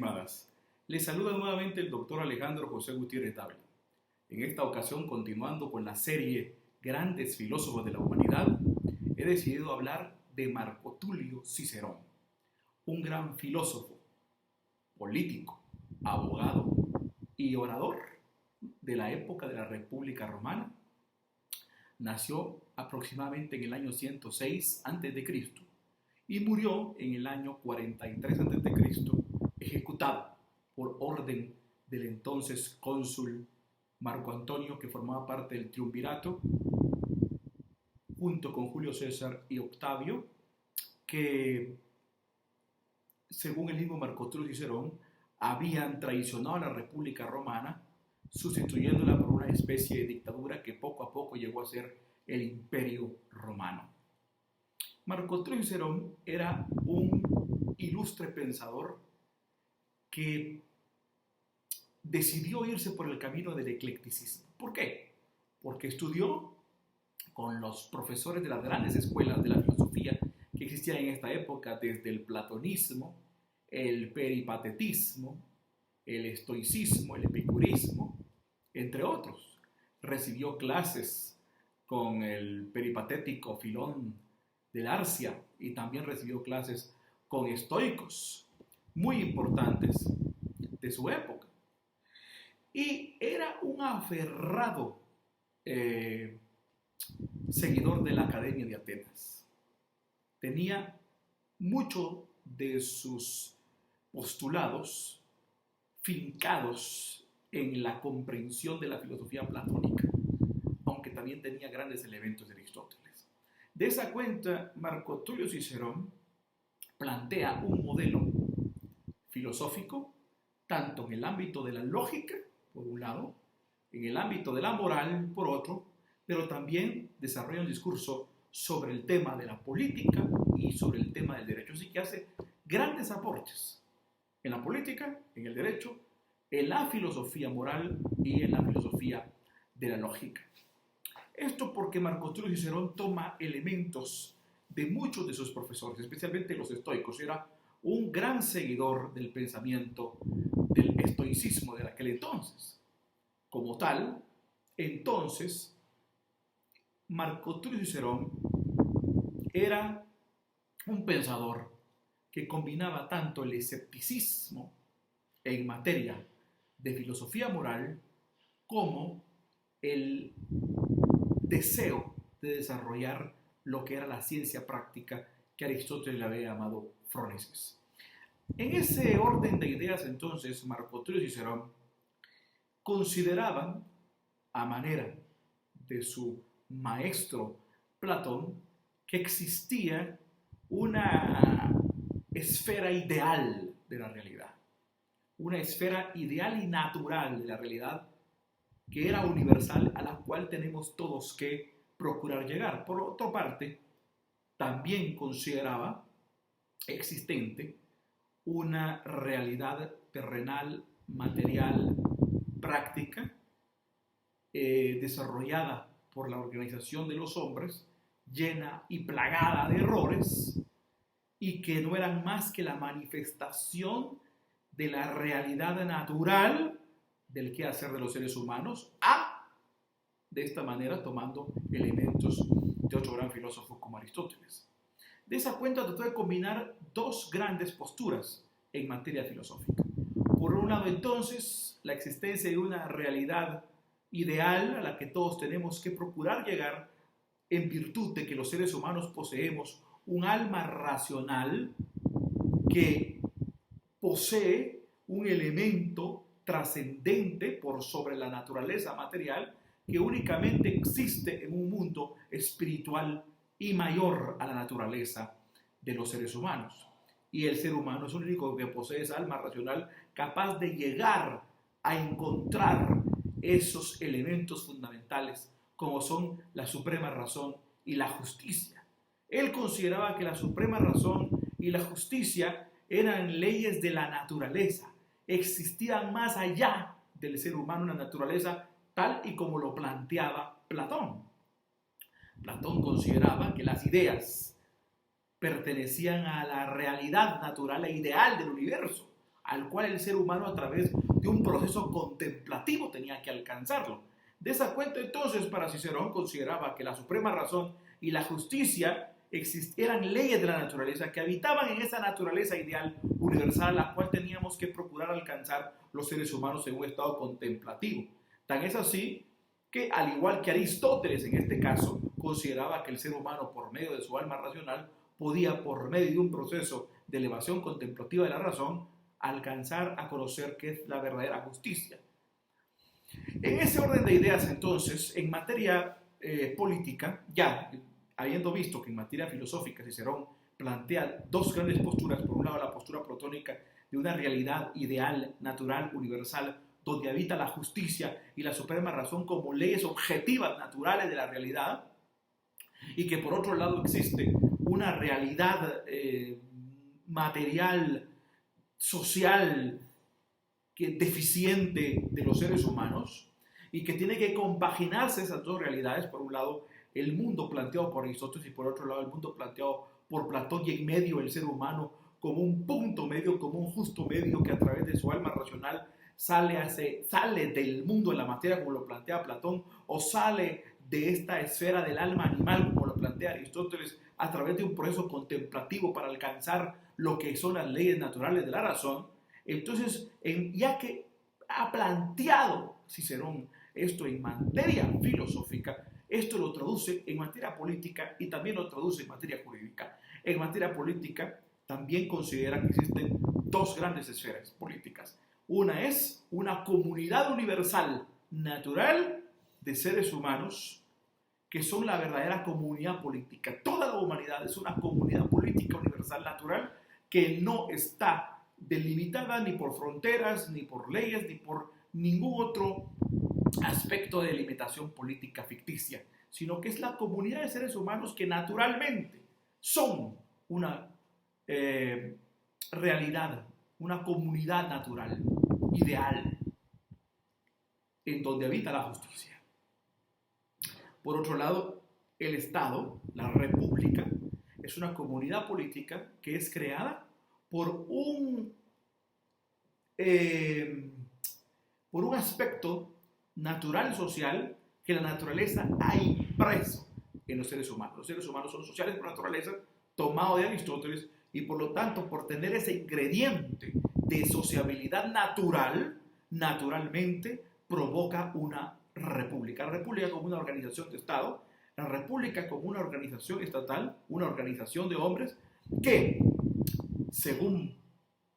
estimadas. Les saluda nuevamente el doctor Alejandro José Gutiérrez Dávila. En esta ocasión, continuando con la serie Grandes Filósofos de la Humanidad, he decidido hablar de Marco Tulio Cicerón, un gran filósofo, político, abogado y orador de la época de la República Romana. Nació aproximadamente en el año 106 a.C. y murió en el año 43 a.C., ejecutado por orden del entonces cónsul Marco Antonio, que formaba parte del triunvirato, junto con Julio César y Octavio, que, según el mismo Marco Tulio Cicerón, habían traicionado a la República Romana, sustituyéndola por una especie de dictadura que poco a poco llegó a ser el Imperio Romano. Marco Tulio Cicerón era un ilustre pensador que decidió irse por el camino del eclecticismo. ¿Por qué? Porque estudió con los profesores de las grandes escuelas de la filosofía que existían en esta época, desde el platonismo, el peripatetismo, el estoicismo, el epicurismo, entre otros. Recibió clases con el peripatético Filón de Larcia y también recibió clases con estoicos muy importantes de su época. Y era un aferrado seguidor de la Academia de Atenas. Tenía mucho de sus postulados fincados en la comprensión de la filosofía platónica, aunque también tenía grandes elementos de Aristóteles. De esa cuenta, Marco Tulio Cicerón plantea un modelo filosófico tanto en el ámbito de la lógica, por un lado, en el ámbito de la moral, por otro, pero también desarrolla un discurso sobre el tema de la política y sobre el tema del derecho. Así que hace grandes aportes en la política, en el derecho, en la filosofía moral y en la filosofía de la lógica. Esto porque Marco Tulio Cicerón toma elementos de muchos de sus profesores, especialmente los estoicos. Era un gran seguidor del pensamiento del estoicismo de aquel entonces. Como tal, entonces, Marco Tulio Cicerón era un pensador que combinaba tanto el escepticismo en materia de filosofía moral como el deseo de desarrollar lo que era la ciencia práctica que Aristóteles le había llamado fronesis. En ese orden de ideas, entonces, Marco Tulio Cicerón consideraba, a manera de su maestro Platón, que existía una esfera ideal de la realidad, una esfera ideal y natural de la realidad que era universal, a la cual tenemos todos que procurar llegar. Por otra parte, también consideraba existente una realidad terrenal, material, práctica, desarrollada por la organización de los hombres, llena y plagada de errores, y que no eran más que la manifestación de la realidad natural del quehacer de los seres humanos, de esta manera tomando elementos de otro gran filósofo como Aristóteles. De esa cuenta trató de combinar dos grandes posturas en materia filosófica. Por un lado, entonces, la existencia de una realidad ideal a la que todos tenemos que procurar llegar en virtud de que los seres humanos poseemos un alma racional que posee un elemento trascendente por sobre la naturaleza material que únicamente existe en un mundo espiritual y mayor a la naturaleza de los seres humanos. Y el ser humano es el único que posee esa alma racional capaz de llegar a encontrar esos elementos fundamentales como son la suprema razón y la justicia. Él consideraba que la suprema razón y la justicia eran leyes de la naturaleza, existían más allá del ser humano, una naturaleza tal y como lo planteaba Platón. Platón consideraba que las ideas pertenecían a la realidad natural e ideal del universo, al cual el ser humano a través de un proceso contemplativo tenía que alcanzarlo. De esa cuenta entonces para Cicerón consideraba que la suprema razón y la justicia eran leyes de la naturaleza que habitaban en esa naturaleza ideal universal a la cual teníamos que procurar alcanzar los seres humanos en un estado contemplativo. Tan es así que, al igual que Aristóteles en este caso, consideraba que el ser humano por medio de su alma racional podía, por medio de un proceso de elevación contemplativa de la razón, alcanzar a conocer qué es la verdadera justicia. En ese orden de ideas entonces, en materia política, ya habiendo visto que en materia filosófica Cicerón plantea dos grandes posturas, por un lado la postura platónica de una realidad ideal, natural, universal, donde habita la justicia y la suprema razón como leyes objetivas naturales de la realidad, y que por otro lado existe una realidad material, social, deficiente de los seres humanos, y que tiene que compaginarse esas dos realidades, por un lado el mundo planteado por Aristóteles y por otro lado el mundo planteado por Platón, y en medio el ser humano como un punto medio, como un justo medio que a través de su alma racional sale del mundo de la materia como lo plantea Platón, o sale de esta esfera del alma animal como lo plantea Aristóteles a través de un proceso contemplativo para alcanzar lo que son las leyes naturales de la razón. Entonces, ya que ha planteado Cicerón esto en materia filosófica, esto lo traduce en materia política y también lo traduce en materia jurídica. En materia política también considera que existen dos grandes esferas políticas. Una es una comunidad universal natural de seres humanos que son la verdadera comunidad política. Toda la humanidad es una comunidad política universal natural que no está delimitada ni por fronteras, ni por leyes, ni por ningún otro aspecto de limitación política ficticia, sino que es la comunidad de seres humanos que naturalmente son una realidad, una comunidad natural, ideal, en donde habita la justicia. Por otro lado, el Estado, la República, es una comunidad política que es creada por un aspecto natural social que la naturaleza ha impreso en los seres humanos. Los seres humanos son sociales por naturaleza, tomado de Aristóteles, y por lo tanto, por tener ese ingrediente de sociabilidad natural, naturalmente provoca una república. La república como una organización de Estado, la república como una organización estatal, una organización de hombres que, según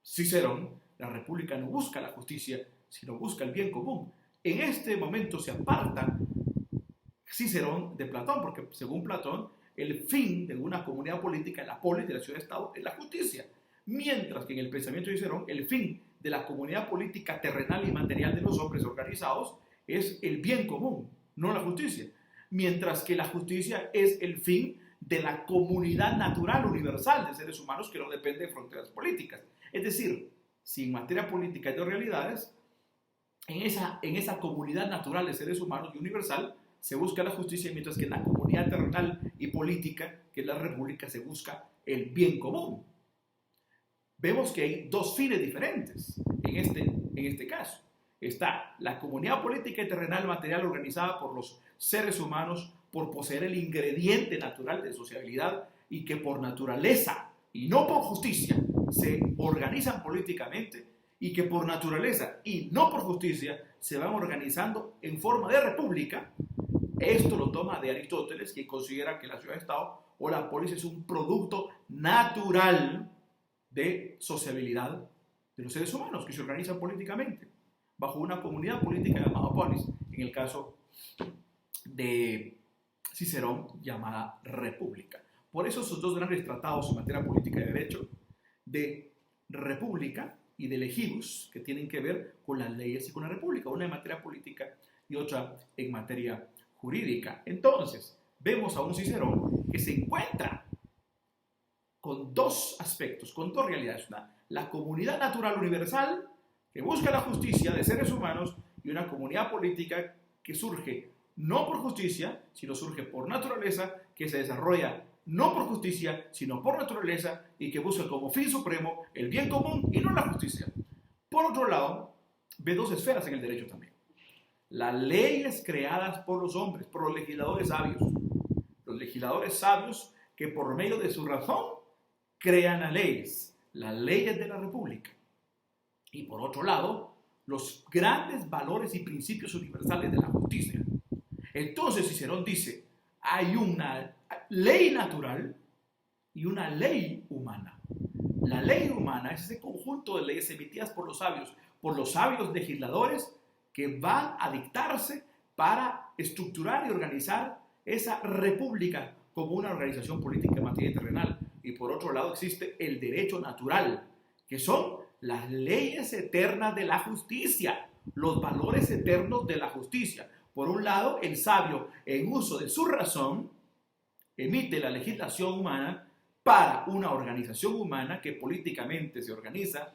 Cicerón, la república no busca la justicia, sino busca el bien común. En este momento se aparta Cicerón de Platón, porque según Platón, el fin de una comunidad política, la polis de la ciudad-estado, es la justicia. Mientras que en el pensamiento de Cicerón, el fin de la comunidad política terrenal y material de los hombres organizados es el bien común, no la justicia. Mientras que la justicia es el fin de la comunidad natural universal de seres humanos que no depende de fronteras políticas. Es decir, si en materia política hay dos realidades, en esa comunidad natural de seres humanos y universal se busca la justicia, mientras que en la comunidad terrenal y política, que es la república, se busca el bien común. Vemos que hay dos fines diferentes en este caso. Está la comunidad política y terrenal material organizada por los seres humanos por poseer el ingrediente natural de sociabilidad y que por naturaleza y no por justicia se organizan políticamente, y que por naturaleza y no por justicia se van organizando en forma de república. Esto lo toma de Aristóteles, que considera que la ciudad-estado o la polis es un producto natural de sociabilidad de los seres humanos que se organizan políticamente bajo una comunidad política llamada polis, en el caso de Cicerón llamada república. Por eso esos dos grandes tratados en materia política y derecho, de república y de legibus, que tienen que ver con las leyes y con la república, una en materia política y otra en materia jurídica. Entonces, vemos a un Cicerón que se encuentra con dos aspectos, con dos realidades. La comunidad natural universal que busca la justicia de seres humanos, y una comunidad política que surge no por justicia, sino surge por naturaleza, que se desarrolla no por justicia, sino por naturaleza, y que busca como fin supremo el bien común y no la justicia. Por otro lado, ve dos esferas en el derecho también. Las leyes creadas por los hombres, por los legisladores sabios. Los legisladores sabios que por medio de su razón crean las leyes de la República. Y por otro lado, los grandes valores y principios universales de la justicia. Entonces Cicerón dice, hay una ley natural y una ley humana. La ley humana es ese conjunto de leyes emitidas por los sabios legisladores que van a dictarse para estructurar y organizar esa república como una organización política en materia terrenal. Y por otro lado existe el derecho natural, que son las leyes eternas de la justicia, los valores eternos de la justicia. Por un lado, el sabio, en uso de su razón, emite la legislación humana para una organización humana que políticamente se organiza,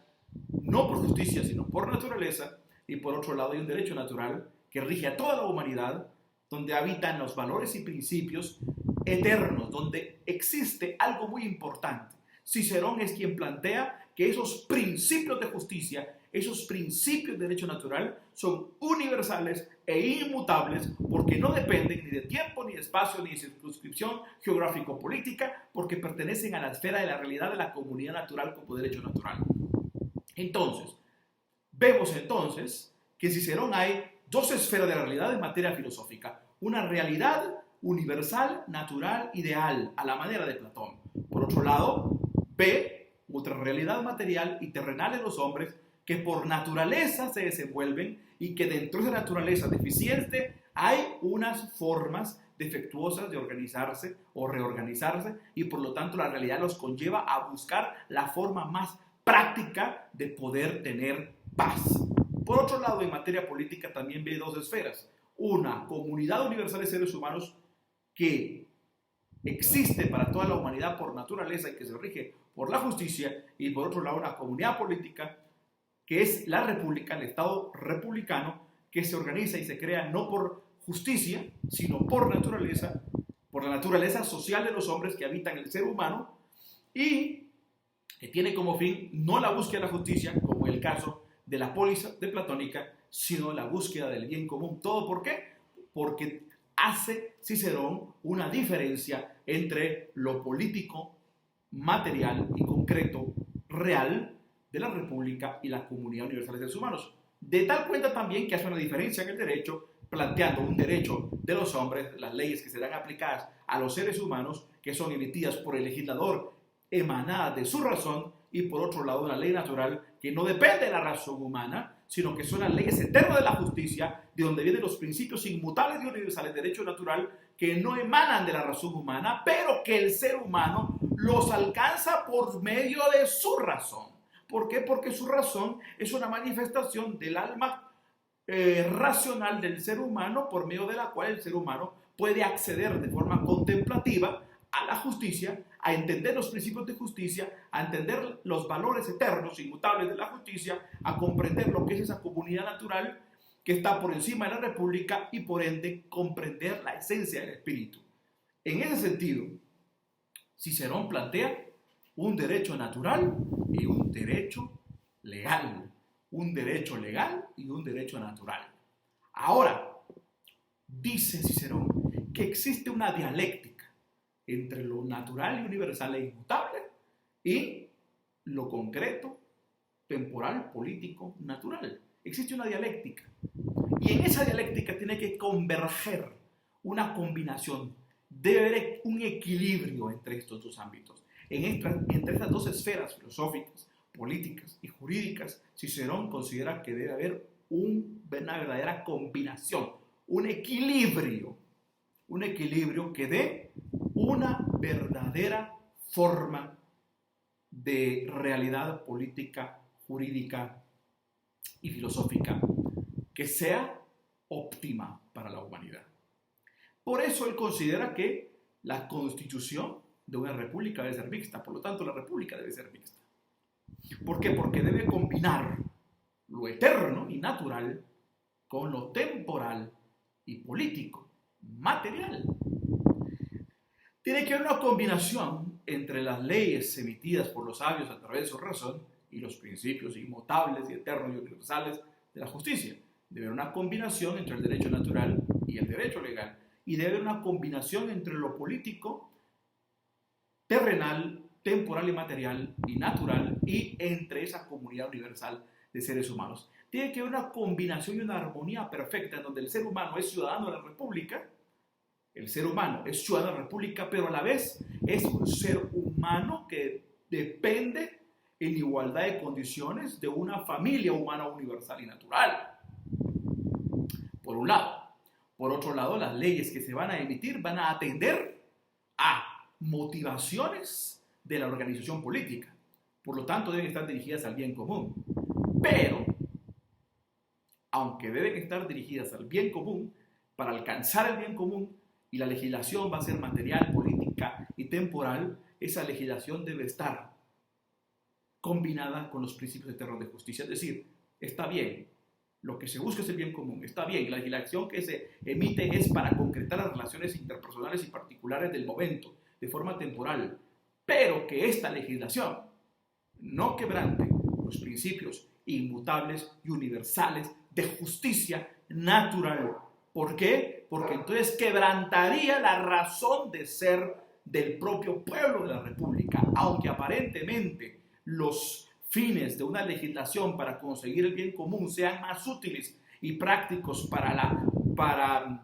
no por justicia, sino por naturaleza. Y por otro lado, hay un derecho natural que rige a toda la humanidad, donde habitan los valores y principios eternos, donde existe algo muy importante. Cicerón es quien plantea que esos principios de justicia, esos principios de derecho natural son universales e inmutables porque no dependen ni de tiempo, ni de espacio, ni de circunscripción geográfico-política, porque pertenecen a la esfera de la realidad de la comunidad natural como derecho natural. Entonces, vemos entonces que en Cicerón hay dos esferas de la realidad en materia filosófica. Una realidad universal, natural, ideal, a la manera de Platón. Por otro lado, B, otra realidad material y terrenal en los hombres que por naturaleza se desenvuelven y que dentro de esa naturaleza deficiente hay unas formas defectuosas de organizarse o reorganizarse y por lo tanto la realidad los conlleva a buscar la forma más práctica de poder tener paz. Por otro lado, en materia política también ve dos esferas. Una comunidad universal de seres humanos que existe para toda la humanidad por naturaleza y que se rige por la justicia, y por otro lado una comunidad política que es la república, el Estado republicano, que se organiza y se crea no por justicia, sino por la naturaleza social de los hombres que habitan el ser humano y que tiene como fin no la búsqueda de la justicia, como en el caso de la polis de Platónica, sino la búsqueda del bien común. ¿Todo por qué? Porque hace Cicerón una diferencia entre lo político, material y concreto, real, de la República y la comunidad universal de seres humanos. De tal cuenta también que hace una diferencia en el derecho, planteando un derecho de los hombres, las leyes que serán aplicadas a los seres humanos, que son emitidas por el legislador, emanadas de su razón, y por otro lado una ley natural que no depende de la razón humana, sino que son las leyes eternas de la justicia, de donde vienen los principios inmutables y universales de derecho natural, que no emanan de la razón humana, pero que el ser humano los alcanza por medio de su razón. ¿Por qué? Porque su razón es una manifestación del alma racional del ser humano, por medio de la cual el ser humano puede acceder de forma contemplativa a la justicia, a entender los principios de justicia, a entender los valores eternos, inmutables de la justicia, a comprender lo que es esa comunidad natural que está por encima de la república y por ende comprender la esencia del espíritu. En ese sentido, Cicerón plantea un derecho natural y un derecho legal. Un derecho legal y un derecho natural. Ahora, dice Cicerón que existe una dialéctica entre lo natural y universal e inmutable y lo concreto, temporal, político, natural. Existe una dialéctica. Y en esa dialéctica tiene que converger una combinación. Debe haber un equilibrio entre estos dos ámbitos. Entre estas dos esferas filosóficas, políticas y jurídicas, Cicerón considera que debe haber una verdadera combinación, un equilibrio que dé una verdadera forma de realidad política, jurídica y filosófica que sea óptima para la humanidad. Por eso él considera que la constitución de una república debe ser mixta, por lo tanto la república debe ser mixta. ¿Por qué? Porque debe combinar lo eterno y natural con lo temporal y político, material. Tiene que haber una combinación entre las leyes emitidas por los sabios a través de su razón y y los principios inmutables y eternos y universales de la justicia. Debe haber una combinación entre el derecho natural y el derecho legal. Y debe haber una combinación entre lo político, terrenal, temporal y material y natural, y entre esa comunidad universal de seres humanos. Tiene que haber una combinación y una armonía perfecta en donde el ser humano es ciudadano de la República, el ser humano es ciudadano de la República, pero a la vez es un ser humano que depende en igualdad de condiciones de una familia humana universal y natural. Por un lado. Por otro lado, las leyes que se van a emitir van a atender a motivaciones de la organización política. Por lo tanto, deben estar dirigidas al bien común. Pero, aunque deben estar dirigidas al bien común, para alcanzar el bien común, y la legislación va a ser material, política y temporal, esa legislación debe estar combinada con los principios eternos de justicia. Es decir, está bien, lo que se busca es el bien común, está bien, la legislación que se emite es para concretar las relaciones interpersonales y particulares del momento, de forma temporal, pero que esta legislación no quebrante los principios inmutables y universales de justicia natural. ¿Por qué? Porque entonces quebrantaría la razón de ser del propio pueblo de la República, aunque aparentemente los fines de una legislación para conseguir el bien común sean más útiles y prácticos para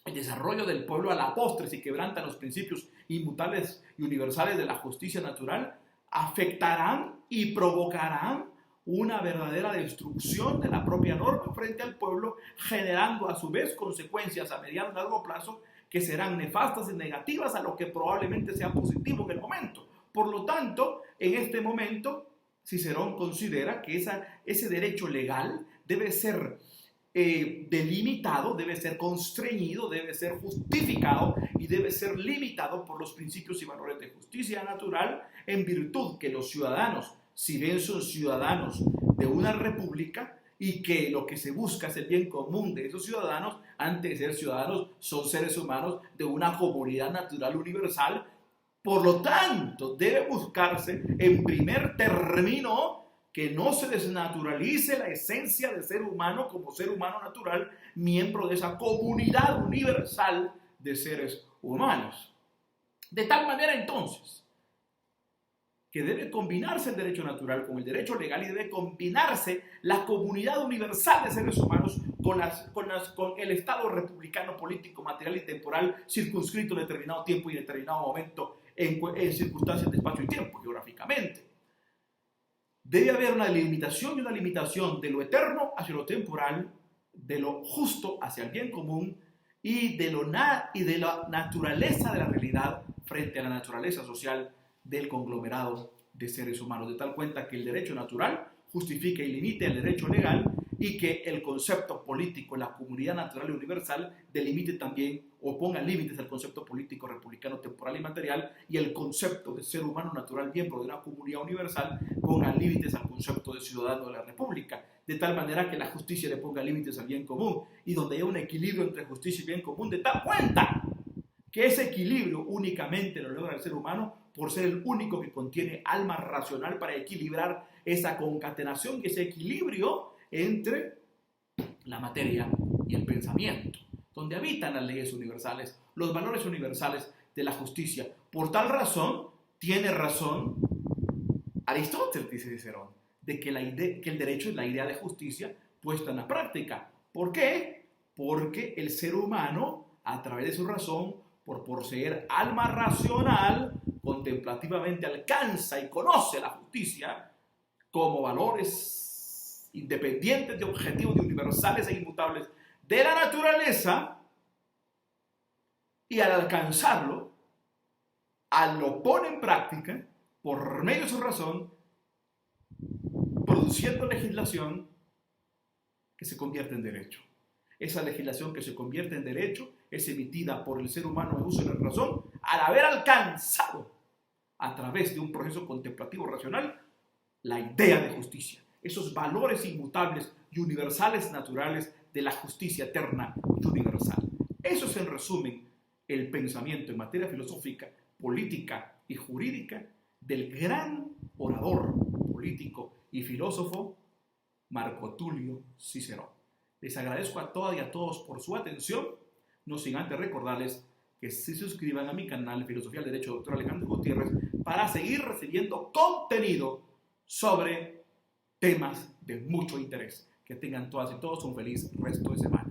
el desarrollo del pueblo a la postre, si quebrantan los principios inmutables y universales de la justicia natural, afectarán y provocarán una verdadera destrucción de la propia norma frente al pueblo, generando a su vez consecuencias a mediano y largo plazo que serán nefastas y negativas a lo que probablemente sea positivo en el momento. Por lo tanto, en este momento, Cicerón considera que ese derecho legal debe ser delimitado, debe ser constreñido, debe ser justificado y debe ser limitado por los principios y valores de justicia natural, en virtud que los ciudadanos, si bien son ciudadanos de una república y que lo que se busca es el bien común de esos ciudadanos, antes de ser ciudadanos son seres humanos de una comunidad natural universal. Por lo tanto, debe buscarse en primer término que no se desnaturalice la esencia del ser humano como ser humano natural, miembro de esa comunidad universal de seres humanos. De tal manera entonces que debe combinarse el derecho natural con el derecho legal y debe combinarse la comunidad universal de seres humanos con el Estado republicano, político, material y temporal circunscrito en determinado tiempo y en determinado momento en circunstancias de espacio y tiempo geográficamente. Debe haber una delimitación y una limitación de lo eterno hacia lo temporal, de lo justo hacia el bien común y de la naturaleza de la realidad frente a la naturaleza social del conglomerado de seres humanos, de tal cuenta que el derecho natural justifique y limite el derecho legal y que el concepto político, la comunidad natural y universal, delimite también o ponga límites al concepto político republicano temporal y material, y el concepto de ser humano natural miembro de una comunidad universal ponga límites al concepto de ciudadano de la república, de tal manera que la justicia le ponga límites al bien común, y donde haya un equilibrio entre justicia y bien común, de tal cuenta que ese equilibrio únicamente lo logra el ser humano por ser el único que contiene alma racional para equilibrar esa concatenación y ese equilibrio entre la materia y el pensamiento, donde habitan las leyes universales, los valores universales de la justicia. Por tal razón, tiene razón Aristóteles, dice Cicerón, de que el derecho es la idea de justicia puesta en la práctica. ¿Por qué? Porque el ser humano, a través de su razón, por poseer alma racional, contemplativamente alcanza y conoce la justicia como valores independientes de objetivos universales e inmutables de la naturaleza, y al alcanzarlo, lo pone en práctica por medio de su razón, produciendo legislación que se convierte en derecho. Esa legislación que se convierte en derecho es emitida por el ser humano de uso de la razón al haber alcanzado, a través de un proceso contemplativo racional, la idea de justicia, esos valores inmutables y universales naturales de la justicia eterna y universal. Eso es, en resumen, el pensamiento en materia filosófica, política y jurídica del gran orador político y filósofo Marco Tulio Cicerón. Les agradezco a todas y a todos por su atención, no sin antes recordarles que se suscriban a mi canal Filosofía del Derecho Dr. Alejandro Gutiérrez para seguir recibiendo contenido sobre temas de mucho interés. Que tengan todas y todos un feliz resto de semana.